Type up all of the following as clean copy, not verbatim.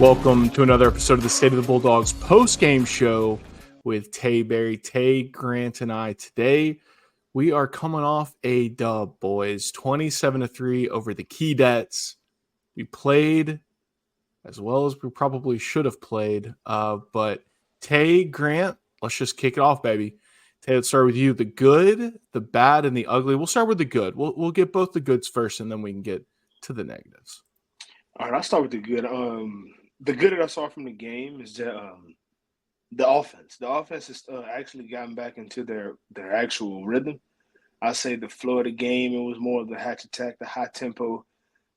Welcome to another episode of the State of the Bulldogs post-game show with Tay Berry, Tay, Grant, and I. Today, we are coming off a dub, boys. 27-3 over the Keydets. We played as well as we probably should have played. But Tay, Grant, let's just kick it off, baby. Tay, let's start with you. The good, the bad, and the ugly. We'll start with the good. We'll get both the goods first, and then we can get to the negatives. All right, I'll start with the good. The good that I saw from the game is that the offense. The offense has actually gotten back into their actual rhythm. I say the flow of the game, it was more of the hatch attack, the high tempo,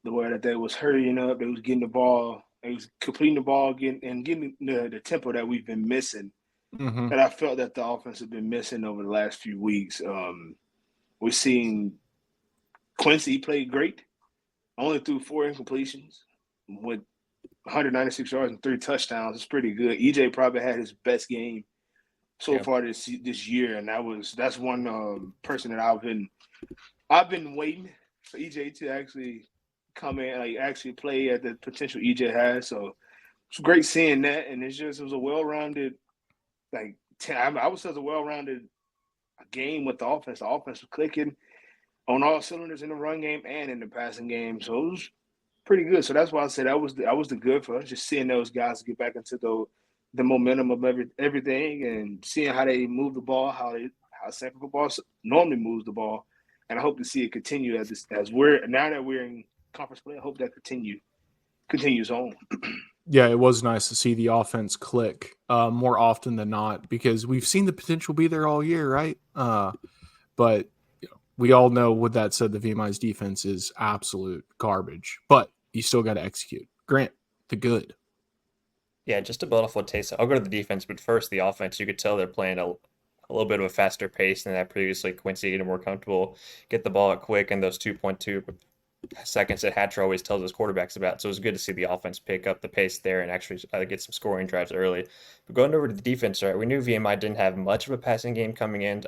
the way that they was hurrying up, they was getting the ball, they was completing the ball, getting the tempo that we've been missing. Mm-hmm. And I felt that the offense had been missing over the last few weeks. We're seeing Quincy played great, only threw 4 incompletions with 196 yards and 3 touchdowns. It's pretty good. EJ probably had his best game so far this year, and that's one person that I've been waiting for EJ to actually come in, like actually play at the potential EJ has. So it's great seeing that, and it was a well-rounded, I would say it was a well-rounded game with the offense. The offense was clicking on all cylinders in the run game and in the passing game. So it was pretty good. So that's why I said that was the good for us, just seeing those guys get back into the momentum of everything and seeing how they move the ball, how Samford football normally moves the ball. And I hope to see it continue as we're in conference play. I hope that continues on. Yeah, it was nice to see the offense click more often than not, because we've seen the potential be there all year, right? But we all know, with that said, the VMI's defense is absolute garbage, but you still got to execute. Grant, the good. Yeah, just to build off what Tay said, I'll go to the defense, but first the offense. You could tell they're playing a little bit of a faster pace than that previously. Quincy getting more comfortable, get the ball out quick, and those 2.2 seconds that Hatcher always tells his quarterbacks about. So it was good to see the offense pick up the pace there and actually get some scoring drives early. But going over to the defense, right, we knew VMI didn't have much of a passing game coming in,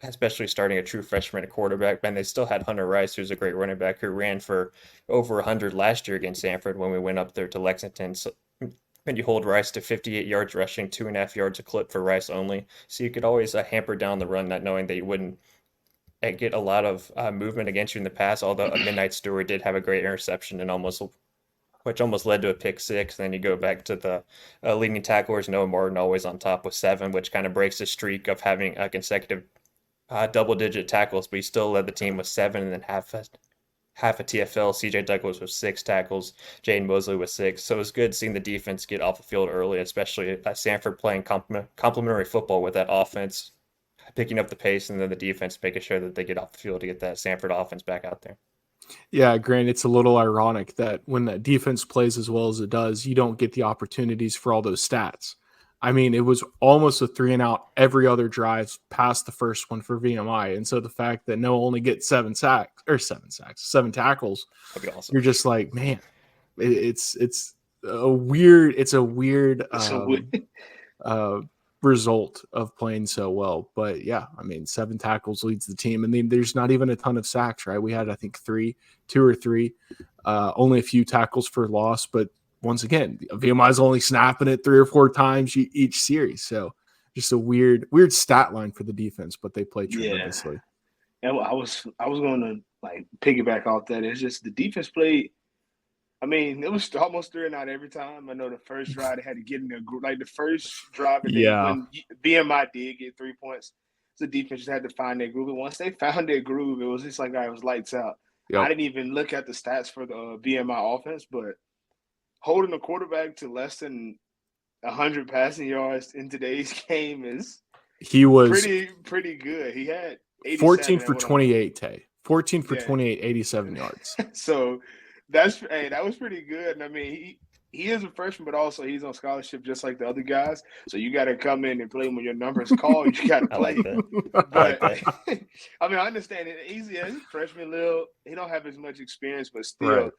especially starting a true freshman at quarterback. And they still had Hunter Rice, who's a great running back, who ran for over 100 last year against Samford when we went up there to Lexington. So, and you hold Rice to 58 yards rushing, 2.5 yards a clip for Rice only. So you could always hamper down the run, not knowing that you wouldn't get a lot of movement against you in the pass, although a Midnight Stewart did have a great interception which almost led to a pick 6. And then you go back to the leading tacklers, Noah Martin always on top with 7, which kind of breaks the streak of having a consecutive double-digit tackles, but he still led the team with 7, and then half a TFL. CJ Douglas with 6 tackles, Jaden Mosley with 6. So it was good seeing the defense get off the field early, especially Samford playing complementary football with that offense, picking up the pace, and then the defense making sure that they get off the field to get that Samford offense back out there. Yeah, Grant, it's a little ironic that when that defense plays as well as it does, you don't get the opportunities for all those stats. I mean, it was almost a 3-and-out every other drive past the first one for VMI. And so the fact that Noah only gets 7 tackles, That'd be awesome. You're just like, man, it's a weird result of playing so well. But yeah, I mean, 7 tackles leads the team. And then there's not even a ton of sacks, right? We had, I think, 2 or 3, only a few tackles for loss, but once again, VMI is only snapping it 3 or 4 times each series. So just a weird stat line for the defense, but they play tremendously. Yeah. And I was going to piggyback off that. It's just the defense played. I mean, it was almost 3-and-out every time. I know the first drive they had to get in their group. Like the first drive, when VMI did get 3 points, the defense just had to find their groove. And once they found their groove, it was just like, it was lights out. Yep. I didn't even look at the stats for the VMI offense, but holding the quarterback to less than 100 passing yards in today's game was pretty good. He had 14 for 28, Tay. 14 for 28, 87 yards. So that was pretty good. And I mean, he is a freshman, but also he's on scholarship just like the other guys. So you got to come in and play when your number is called. You got to play. I mean, I understand it. He's a freshman, he don't have as much experience, but still. Right.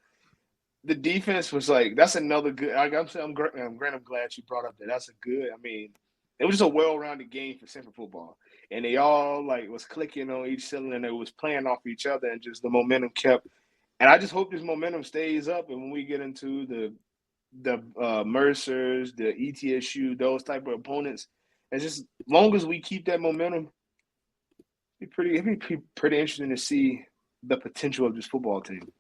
The defense was that's another good. I'm glad you brought up that. That's a good. I mean, it was just a well-rounded game for Samford football, and they all was clicking on each cylinder, and they was playing off each other, and just the momentum kept And I just hope this momentum stays up, and when we get into the Mercers, the ETSU, those type of opponents, and just long as we keep that momentum, it'd be pretty interesting to see the potential of this football team.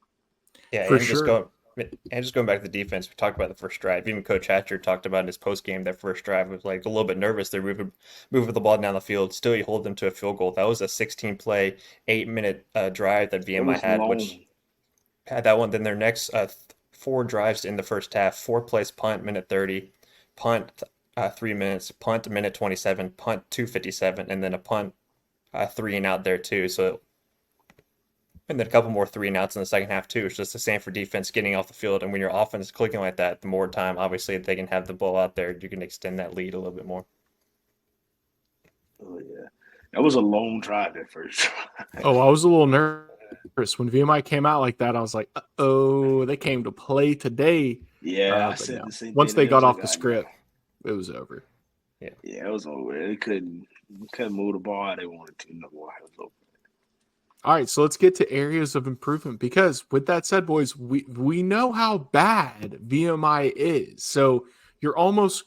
Yeah, For sure. and just going back to the defense, we talked about the first drive. Even Coach Hatcher talked about in his post game that first drive was like a little bit nervous. They're moving the ball down the field. Still, you hold them to a field goal. That was a 16 play, 8 minute drive that It VMI was had, which long. had that one. Then their next four drives in the first half: 4 plays, punt minute 30, punt 3 minutes, punt minute 27, punt 2:57, and then a punt 3 and out there too. So and then a couple more 3 and outs in the second half too. It's just the same for defense getting off the field. And when your offense is clicking like that, the more time obviously they can have the ball out there, you can extend that lead a little bit more. Oh yeah, that was a long drive. That first drive. Oh, I was a little nervous when VMI came out like that. I was like, "Oh, they came to play today." Yeah, I But said no, the same once thing. they And it got was like, off the no. script, it was over. Yeah. Yeah, it was over. They couldn't move the ball how they wanted to. No more. It was over. All right, so let's get to areas of improvement because with that said, boys, we know how bad VMI is. So you're almost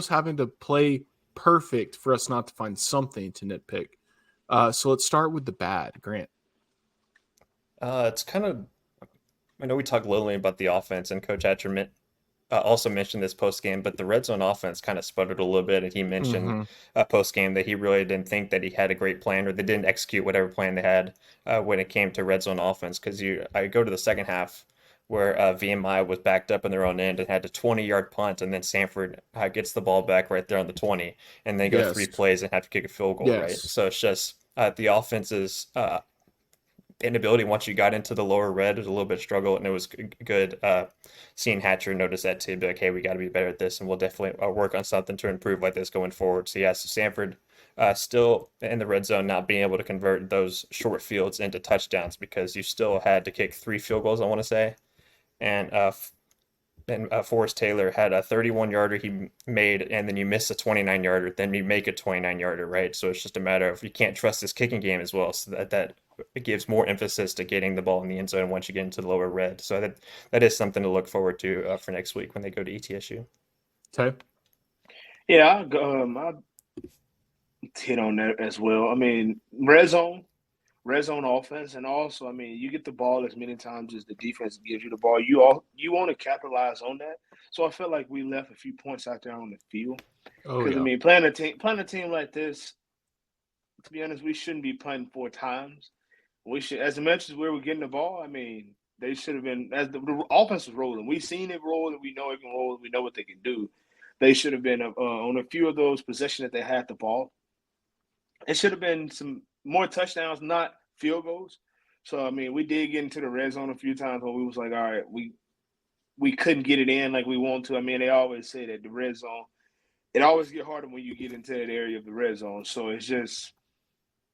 having to play perfect for us not to find something to nitpick. So let's start with the bad, Grant. It's kind of, I know we talked a little about the offense, and Coach Atcherman also mentioned this post game, but the red zone offense kind of sputtered a little bit, and he mentioned Mm-hmm. post game that he really didn't think that he had a great plan, or they didn't execute whatever plan they had when it came to red zone offense. Because I go to the second half where VMI was backed up in their own end and had a 20-yard punt, and then Samford gets the ball back right there on the 20, and then go Yes. 3 plays and have to kick a field goal, right? Yes. So it's just the offense's inability once you got into the lower red was a little bit struggle, and it was good seeing Hatcher notice that too, be like, hey, we got to be better at this, and we'll definitely work on something to improve like this going forward. So so Sanford still in the red zone, not being able to convert those short fields into touchdowns because you still had to kick 3 field goals, I want to say, and Forrest Taylor had a 31-yarder he made, and then you miss a 29-yarder, then you make a 29-yarder, right? So it's just a matter of you can't trust this kicking game as well, so that it gives more emphasis to getting the ball in the end zone once you get into the lower red. So that is something to look forward to for next week when they go to ETSU. Okay. Yeah, I hit on that as well. I mean, red zone offense, and also, I mean, you get the ball as many times as the defense gives you the ball. You want to capitalize on that. So I felt like we left a few points out there on the field Oh because I yeah. mean, playing a team like this, to be honest, we shouldn't be playing 4 times. We should, as much as we were getting the ball. I mean, they should have been as the offense was rolling. We've seen it roll, and we know it can roll. And we know what they can do. They should have been on a few of those possessions that they had the ball. It should have been some more touchdowns, not field goals. So I mean, we did get into the red zone a few times where we was like, all right, we couldn't get it in like we want to. I mean, they always say that the red zone, it always get harder when you get into that area of the red zone. So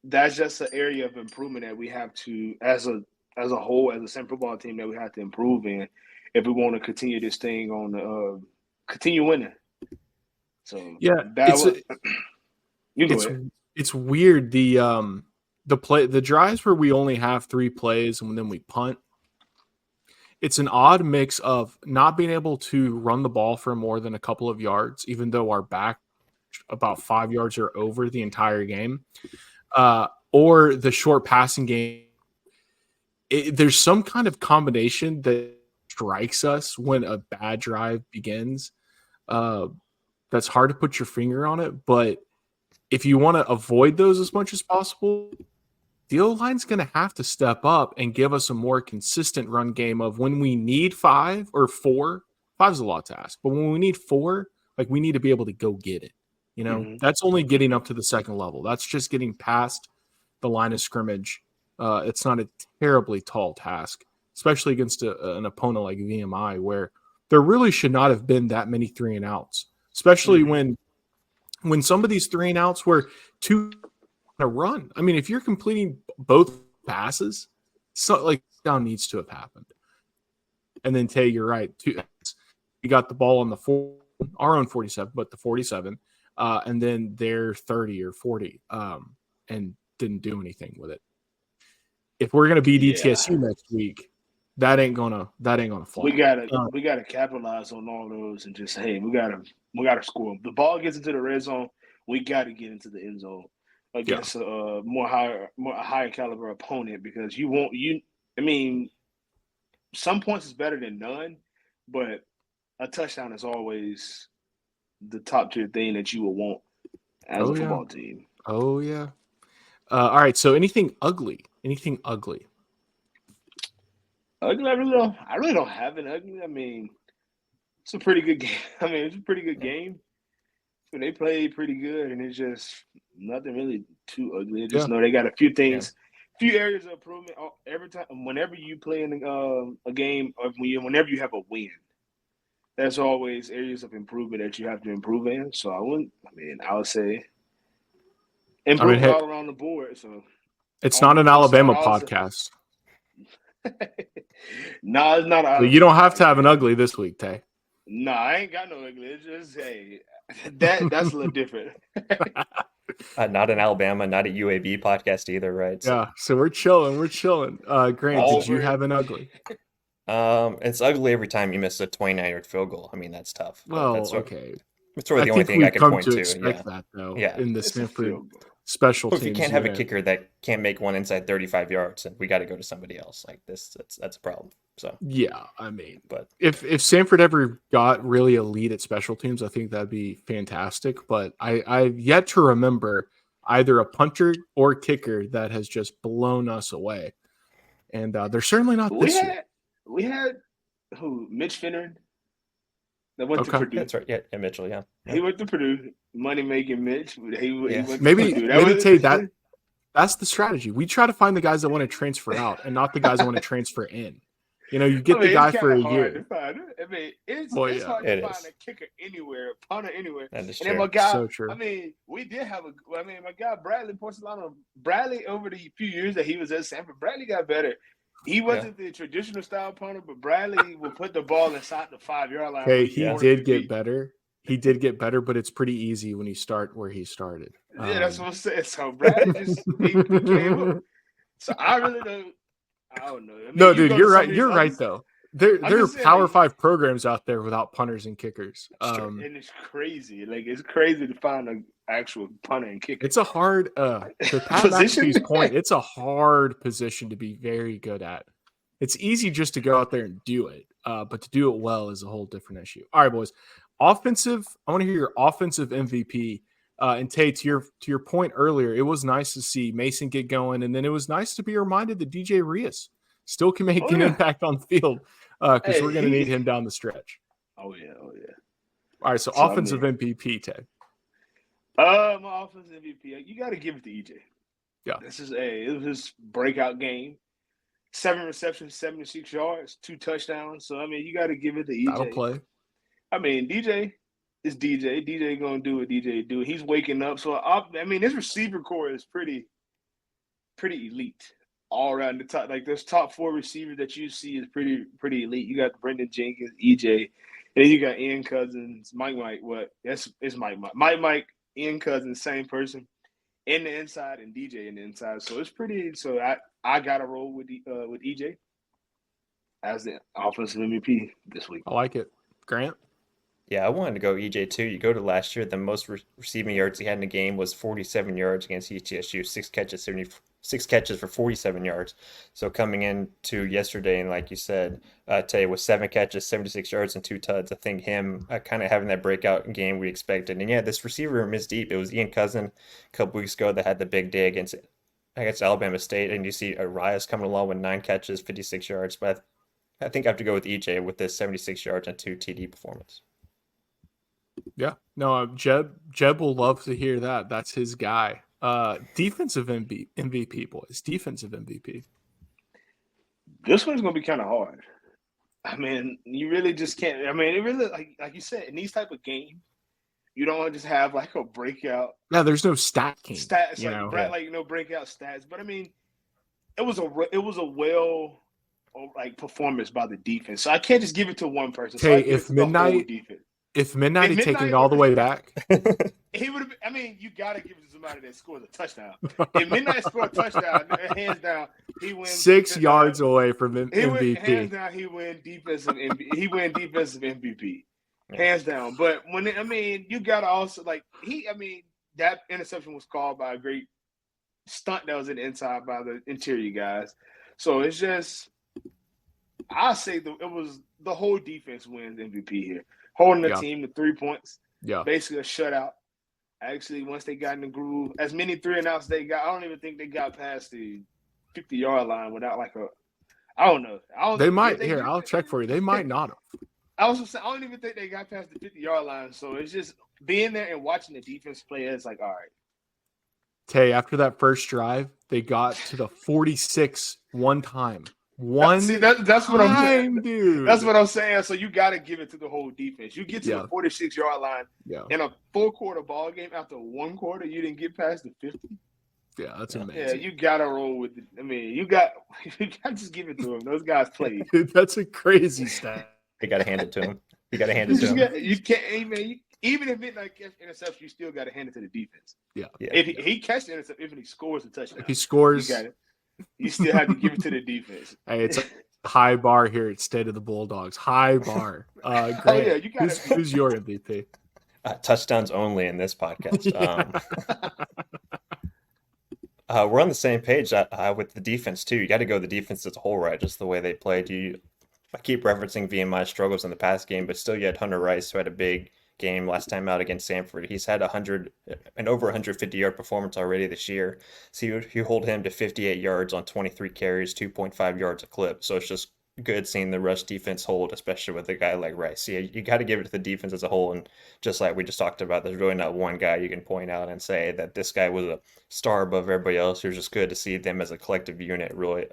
that's just an area of improvement that we have to as a whole, as a Central football team, that we have to improve in if we want to continue this thing on the continue winning. So Yeah, that was you go it's ahead. it's weird the drives where we only have 3 plays and then we punt. It's an odd mix of not being able to run the ball for more than a couple of yards, even though our back about 5 yards or over the entire game, or the short passing game. There's some kind of combination that strikes us when a bad drive begins. Uh, that's hard to put your finger on it, but if you want to avoid those as much as possible, the O-line's going to have to step up and give us a more consistent run game of when we need 5 or 4. 5's a lot to ask, but when we need 4, like we need to be able to go get it. Mm-hmm. That's only getting up to the second level. That's just getting past the line of scrimmage. It's not a terribly tall task, especially against an opponent like VMI, where there really should not have been that many 3-and-outs, especially Mm-hmm. when some of these 3-and-outs were two a run. I mean, if you're completing both passes, so like down needs to have happened. And then Tay, you're right. You got the ball on our own 47, but the 47, and then their 30 or 40, and didn't do anything with it. If we're going to beat Yeah. ETSU next week, that ain't gonna fly. We gotta capitalize on all those and just hey, we gotta score. The ball gets into the red zone, we gotta get into the end zone against a higher caliber opponent because I mean, some points is better than none, but a touchdown is always the top tier thing that you will want as a football team. Oh yeah. All right. So anything ugly? Ugly? I really don't have an ugly. I mean, it's a pretty good game. It's a pretty good game. But they played pretty good, and it's just nothing really too ugly. I just know they got a few things, few areas of improvement every time. Whenever you play in a game, or whenever you have a win, there's always areas of improvement that you have to improve in. So I would say improve all around the board. So it's not an Alabama podcast. No, it's not. So you don't have to have an ugly this week, Tay. No, I ain't got no ugly. It's just that's a little different. Not an Alabama, not a UAB podcast either, right? So. Yeah, so we're chilling. Grant, did you have an ugly? It's ugly every time you miss a 29-yard field goal. That's tough. Well, that's okay. It's really the only thing I can point to. Expect that though. Yeah, in the Samford special teams. If you can't have a kicker that can't make one inside 35 yards, and we got to go to somebody else like this, that's a problem. So yeah, but if Samford ever got really elite at special teams, I think that'd be fantastic. But I've yet to remember either a punter or kicker that has just blown us away, and they're certainly not this year. We had Mitch Finneran that went to Purdue. That's right. Yeah, Mitchell. Yeah, he went to Purdue. Money making Mitch. He went to maybe Purdue. That's the strategy. We try to find the guys that want to transfer out and not the guys that want to transfer in. You get the guy for a year. It's hard to find a kicker anywhere, a punter anywhere. And then my guy, so true. we did have my guy Bradley Porcelano. Bradley over the few years that he was at Samford, Bradley got better. He wasn't the traditional style punter, but Bradley would put the ball inside the 5-yard line. Okay, he did get better. He did get better, but it's pretty easy when you start where he started. Yeah, that's what I'm saying. So Bradley just he came up. So I really don't. I don't know. No, dude, you're right. You're right, though. There are Power 5 programs out there without punters and kickers. And it's crazy. It's crazy to find an actual punter and kicker. It's a hard to Pat McAfee's point, it's a hard position to be very good at. It's easy just to go out there and do it. But to do it well is a whole different issue. All right, boys. Offensive, I want to hear your offensive MVP. And Tay, to your point earlier, it was nice to see Mason get going, and then it was nice to be reminded that DJ Rios still can make an impact on the field because we're going to need him down the stretch. Oh yeah. All right, so offensive MVP, Tay. My offensive MVP, you got to give it to EJ. Yeah, it was his breakout game. 7 receptions, 76 yards, 2 touchdowns. So you got to give it to EJ. That'll play. DJ. It's DJ. DJ gonna do what DJ do. He's waking up. So his receiver core is pretty elite all around the top. Those top 4 receivers that you see is pretty elite. You got Brendan Jenkins, EJ, and then you got Ian Cousins, Mike. What? It's Mike, Ian Cousins, same person, in the inside and DJ in the inside. So it's pretty. So I got to roll with EJ as the offensive MVP this week. I like it, Grant. Yeah, I wanted to go EJ too. You go to last year, the most receiving yards he had in a game was 47 yards against ETSU, 6 catches for 47 yards. So coming into yesterday, and like you said, Tay, with 7 catches, 76 yards, and 2 tuds, I think him kind of having that breakout game we expected. And yeah, this receiver room is deep. It was Ian Cousin a couple weeks ago that had the big day against Alabama State, and you see Arias coming along with 9 catches, 56 yards. But I think I have to go with EJ with this 76 yards and 2 TD performance. Yeah, no, Jeb will love to hear that. That's his guy. Defensive MVP, boys. Defensive MVP. This one's gonna be kind of hard. You really just can't. It really like you said in these type of games, you don't want to just have a breakout. Yeah, there's no stat king. Stats, no breakout stats. But it was a well performance by the defense. So I can't just give it to one person. Hey, if Midnight is taking it all the way back, he would have. I mean, you got to give it to somebody that scores a touchdown. If Midnight scored a touchdown, hands down, he wins 6 yards away from MVP. Hands down, he win defensive MVP. Hands down. But you got to also that interception was called by a great stunt that was in the inside by the interior guys. So it's just, I say it was the whole defense wins MVP here, holding the team to 3 points. Yeah, basically a shutout. Actually, once they got in the groove, as many 3-and-outs they got, I don't even think they got past the 50-yard line without I don't know. They might. Here, I'll check for you. They might not have. I was just saying, I don't even think they got past the 50-yard line. So it's just being there and watching the defense play. It's like, all right. Tay, after that first drive, they got to the 46 one time. That's what I'm saying, dude. That's what I'm saying. So you got to give it to the whole defense. You get to the 46-yard line in a full-quarter ball game. After one quarter, you didn't get past the 50. Yeah, that's amazing. Yeah, you got to roll with it. You got to just give it to them. Those guys played. That's a crazy stat. You got to hand it to him. You got to hand it to him. You can't, even if Midnight catch interception, you still got to hand it to the defense. Yeah. If he catches the interception, if he scores a touchdown, if he scores, you got it. You still have to give it to the defense. Hey, it's a high bar here at State of the Bulldogs. High bar. Grant, oh yeah, you got who's your MVP? Touchdowns only in this podcast. We're on the same page with the defense too. You got to go the defense as a whole, right? Just the way they played. I keep referencing VMI struggles in the past game, but still you had Hunter Rice, who had a big game last time out against Samford. He's had an over 150-yard performance already this year. So you hold him to 58 yards on 23 carries, 2.5 yards a clip. So it's just good seeing the rush defense hold, especially with a guy like Rice. So you got to give it to the defense as a whole. And just like we just talked about, there's really not one guy you can point out and say that this guy was a star above everybody else. It was just good to see them as a collective unit really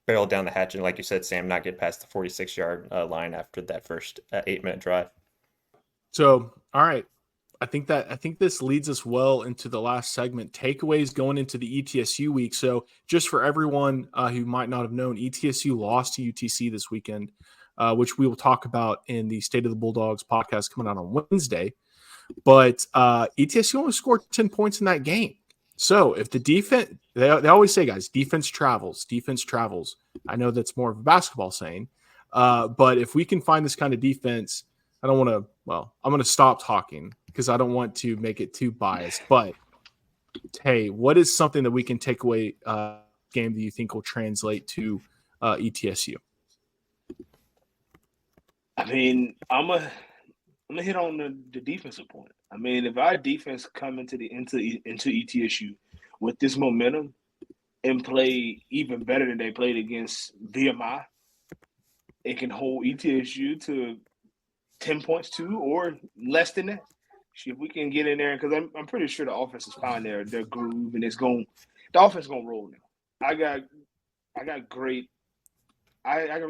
barrel down the hatch, and like you said, Sam, not get past the 46-yard line after that first 8-minute drive. So, all right, I think this leads us well into the last segment, takeaways going into the ETSU week. So, just for everyone who might not have known, ETSU lost to UTC this weekend, which we will talk about in the State of the Bulldogs podcast coming out on Wednesday. But ETSU only scored 10 points in that game. So if the defense, they always say, guys, defense travels. I know that's more of a basketball saying, but if we can find this kind of defense, I'm going to stop talking because I don't want to make it too biased. But hey, what is something that we can take away game that you think will translate to ETSU? I'm gonna hit on the defensive point. If our defense come into ETSU with this momentum and play even better than they played against VMI, it can hold ETSU to 10 points too, or less than that. If we can get in there, because I'm pretty sure the offense is found their groove, and the offense is gonna roll now. I can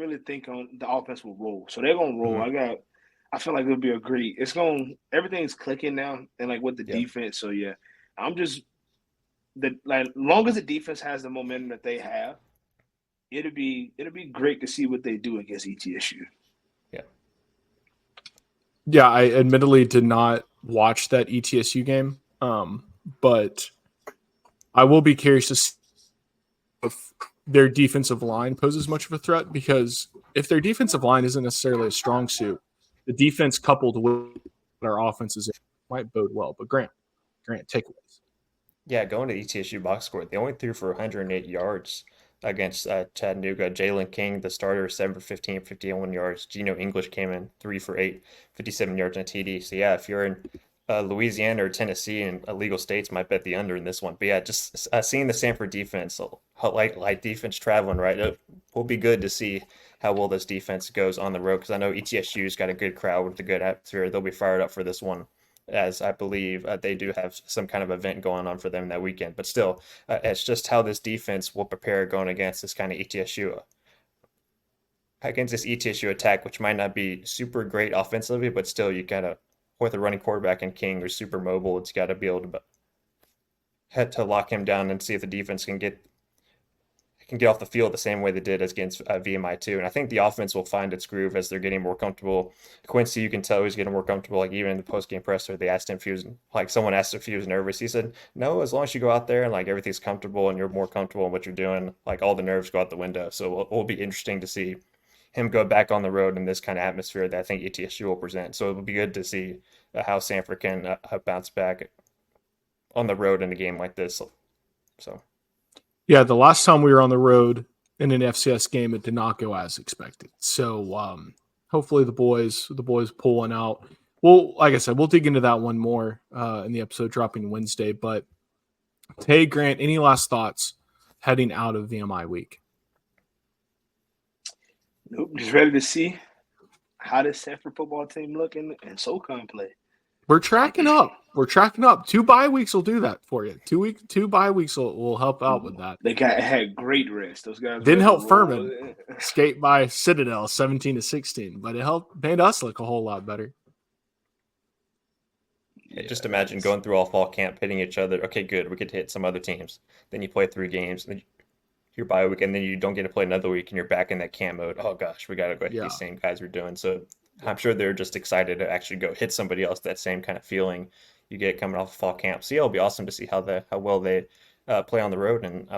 really think on the offense will roll, so they're gonna roll. Mm-hmm. I feel like it'll be a great. Everything's clicking now, and with the defense. So yeah, long as the defense has the momentum that they have, it'll be great to see what they do against ETSU. Yeah, I admittedly did not watch that ETSU game, but I will be curious to see if their defensive line poses much of a threat, because if their defensive line isn't necessarily a strong suit, the defense coupled with our offenses might bode well. But Grant, takeaways. Yeah, going to ETSU box score, they only threw for 108 yards against Chattanooga. Jalen King, the starter, 7 for 15, 51 yards. Gino English came in 3 for 8, 57 yards on TD. So yeah, if you're in Louisiana or Tennessee and illegal states, might bet the under in this one. But yeah, just seeing the Samford defense, like defense traveling, right? It will be good to see how well this defense goes on the road, because I know ETSU's got a good crowd with a good atmosphere. They'll be fired up for this one, as I believe they do have some kind of event going on for them that weekend. But still, it's just how this defense will prepare going against this kind of ETSU attack, which might not be super great offensively, but still you gotta, with a running quarterback in King who's super mobile, it's got to be able to lock him down and see if the defense can can get off the field the same way they did against VMI too. And I think the offense will find its groove as they're getting more comfortable. Quincy, you can tell he's getting more comfortable. Like even in the post game presser, they asked him if he was like someone asked if he was nervous. He said, "No, as long as you go out there and like everything's comfortable and you're more comfortable in what you're doing, like all the nerves go out the window." So it'll be interesting to see him go back on the road in this kind of atmosphere that I think ETSU will present. So it'll be good to see how Samford can bounce back on the road in a game like this. So. Yeah, the last time we were on the road in an FCS game, it did not go as expected. So hopefully the boys pull one out. Well, like I said, we'll dig into that one more in the episode dropping Wednesday. But hey, Grant, any last thoughts heading out of VMI week? Nope, just ready to see how this Samford football team look and SoCon play. We're tracking up. 2 bye weeks will do that for you. 2 bye weeks will help out with that. They had great rest. Those guys didn't help Furman skate by Citadel 17-16, but it made us look a whole lot better. Yeah, just imagine going through all fall camp, hitting each other. Okay, good. We get to hit some other teams. Then you play 3 games, and then your bye week, and then you don't get to play another week, and you're back in that camp mode. Oh gosh, we got to go hit these same guys we're doing. So I'm sure they're just excited to actually go hit somebody else. That same kind of feeling you get coming off fall camp. So yeah, it'll be awesome to see how well they play on the road, and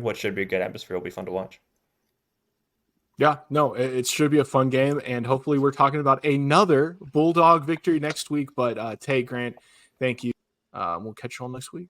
what should be a good atmosphere. Will be fun to watch. Yeah, no, it should be a fun game, and hopefully we're talking about another Bulldog victory next week. But Tay, Grant, thank you. We'll catch you all next week.